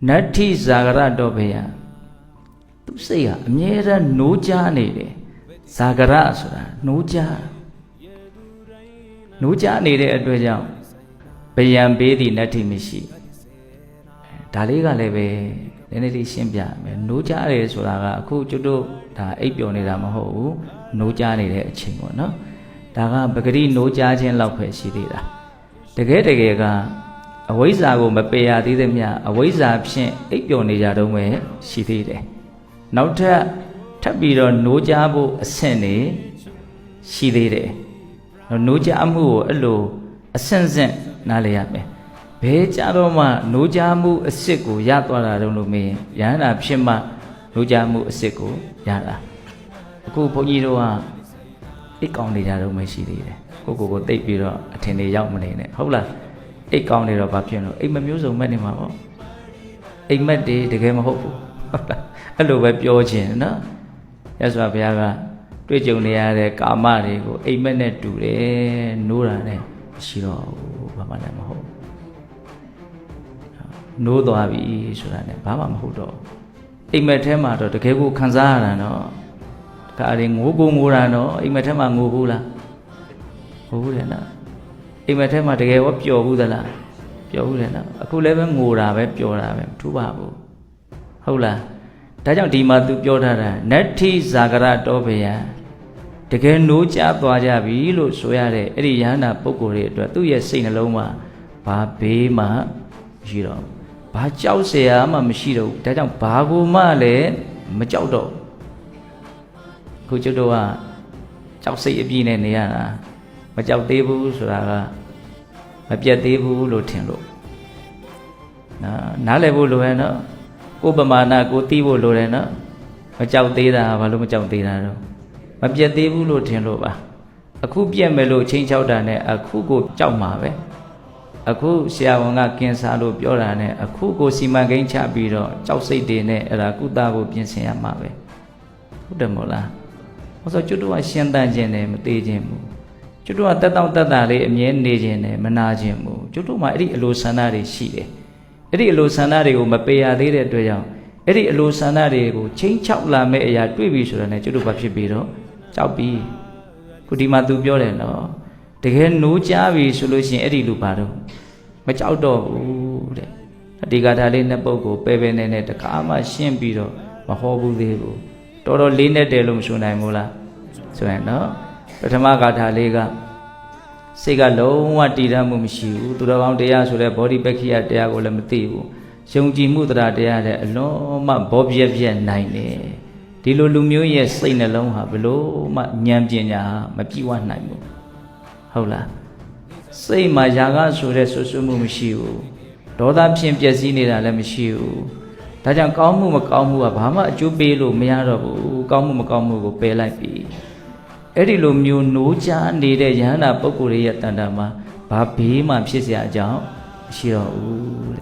နတ္ထိဇာဂရတောဘယသူစိတ်ဟာအမြဲတမ်းနိုးကြားနေတယ်ဇာဂရဆိုတာနိုးကြားနေတဲ့အတွက်ကြောင့်ဘယံပေးသည့်နတ္ထိမရှိဒါလေးကလည်းပဲနည်းနည်းလေးရှင်းပြမယ်နိုးကြားတယ်ဆိုတာကအခုကျွတ်တို့ဒါအိပ်ပျော်နေတာမဟုတ်ဘူးနိုးကြားနေတဲ့အချိန်ပေါ့နော်ဒါကပဂရိနိုးကြားခြင်းလောက်ပဲရှိသေးတာတကယ်ကအဝိဇ္ဇာကိုမပယ်ရသေးသမျှအဝိဇ္ဇာဖြင့်အိပ်ပျော်နေကြတော့မယ်ရှိသေးတယ်နောက်ထပ်ပြီးတော့နိုးကြားဖို့အဆင့်နေရှိသေးတယ်နိုးကြားမှုကိုအဲ့လိုအဆင့်ဆင့်နားလည်ရမယ်ဘယ်ကြတော့မှနိုးကြားမှုအစစ်ကိုရသွားတာတော့လို့မင်းရဟန္တာဖြစ်မှနိုးကြားမှုအစစ်ကိုရတာအခုဘုန်းကြီးတို့ကအိတ်ကောင်းနေကြတော့မရှိသေးတယ်ကိုတိတ်ပြီးတော့အထင်တွေရောက်မနေနဲ့ဟုတ်လားအိတ်ကောင်းနေတော့ဘာဖြစ်လို့အိတ်မမျိုးစုံမဲ့နေမှာပေါ့အိတ်မက်တွေတကယ်မဟုတ်ဘူးဟုတ်လားအဲ့လိုပဲပြောခြင်းနော်ရသော်ဘုရားကတွေ့ကြုံနေရတဲ့ကာမတွေကိုအိတ်မက်နဲ့တူတယ်နိုးတာနဲ့ရှိတော့ဘာမှလည်းမဟုတ်နိုးသွားပြီဆိုတာနဲ့ဘာမှမဟုတ်တော့အိမ်မက်ထဲမှာတော့တကယ်ကိုခံစားရတာနော်ဒါအရင်ငိုတာနော်အိမ်မက်ထဲမှာငိုဘူးလားငိုဘူးလေနော်အိမ်မက်ထဲမှာတကယ်ရောပျော်ဘူးသလားပျော်ဘူးလေနော်အခုလည်းပဲငိုတာပဲပျော်တာပဲမထူးပါဘူးဟုတ်လားဒါကြောင့်ဒီမှာသူပြောထားတာနတ္ထိဇာဂရတောဘယတကယ်နိုးကြသွားကြပြီလို့ဆိုရတဲ့အဲ့ဒီယဟန္တာပုဂ္ဂိုလ်တွေအတွက်သူ့ရဲ့စိတ်နှလုံးမှာဘာဘေးမှမရှိတော့ဘာကြောက်เสียမှမရှိတော့ဘူးဒါကြောင့်ဘာကိုမှလည်းမကြောက်တော့ခုကျွတ်တို့ကကြောက်စိတ်အပြည့်နဲ့နေရတာမကြောက်သေးဘူးဆိုတာကမပြတ်သေးဘူးလို့ထင်လို့နားလည်ဖို့လိုရဲ့နော်ကိုယ်ပမာဏကိုသိဖို့လိုတယ်နော်မကြောက်သေးတာဘာလို့မကြောက်သေးတာတော့မပြတ်သေးဘူးလို့ထင်လို့ပါအခုပြတ်မယ်လို့ချင်းချောက်တာနဲ့အခုကိုကြောက်မှာပဲအခုဆရာဝန်ကကင်ဆာလို့ပြောတာနဲ့အခုကိုစီမံကိန်းချပြီးတော့ကြောက်စိတ်တွေနဲ့အဲ့ဒါကုသကိုပြင်ဆင်ရမှာပဲဟုတ်တယ်မို့လားဟောဆိုကျွတ်တို့ကရှင်းတန်ခြင်းနဲ့မသေးခြင်းဘူးကျွတ်တို့ကတက်တောင့်တက်တာလေးအမြဲနေခြင်းနဲ့မနာခြင်းဘူးကျွတ်တို့မှာအဲ့ဒီအလိုဆန္ဒတွေရှိတယ်အဲ့ဒီအလိုဆန္ဒတွေကိုမပယ်ရသေးတဲ့အတွက်ကြောင့်အဲ့ဒီအလိုဆန္ဒတွေကိုချင်းချောက်လာမဲ့အရာတွေ့ပြီဆိုတော့ねကျွတ်တို့ဘာဖြစ်ပြီးတော့ကြောက်ပြီးခုဒီမှာသူပြောတယ်နော်တကယ်နိုးကြားပြီဆိုလို့ရှိရင်အဲ့ဒီလူပါတော့မကြောက်တော့ဘူးတဲ့ဒီကထာလေးနှစ်ပုဒ်ကိုပဲနဲ့တခါမှရှင်းပြီးတော့မဟောဘူးသေးဘူးတော်တော်လေးနဲ့တယ်လို့မဆိုနိုင်ဘူးလားဆိုရင်နော်ပထမကထာလေးကစိတ်ကလုံးဝတည်တတ်မှုမရှိဘူးသူတော်ကောင်းတရားဆိုတဲ့ဘောဓိပက္ခိယတရားကိုလည်းမသိဘူးယုံကြည်မှုတရားလည်းအလွန်မှဘောပြက်နိုင်တယ်ဒီလိုလူမျိုးရဲ့စိတ်နှလုံးဟာဘလို့မှဉာဏ်ပညာမပြည့်ဝနိုင်ဘူးဟုတ်လားစိတ်မှာຢာကဆိုတဲ့ဆွဆွမှုမရှိဘူးဒေါသဖြင့်ပျက်စီးနေတာလည်းမရှိဘူးဒါကြောင့်ကောင်းမှုမကောင်းမှုကဘာမှအကျိုးပေးလို့မရတော့ဘူးကောင်းမှုမကောင်းမှုကိုပယ်လိုက်ပြီအဲ့ဒီလိုမျိုးနိုးကြားနေတဲ့ယဟန္တာပုဂ္ဂိုလ်ရဲ့တဏ္ဍာမှာဘာဘေးမှဖြစ်เสียအကြောင်းမရှိတော့ဘူး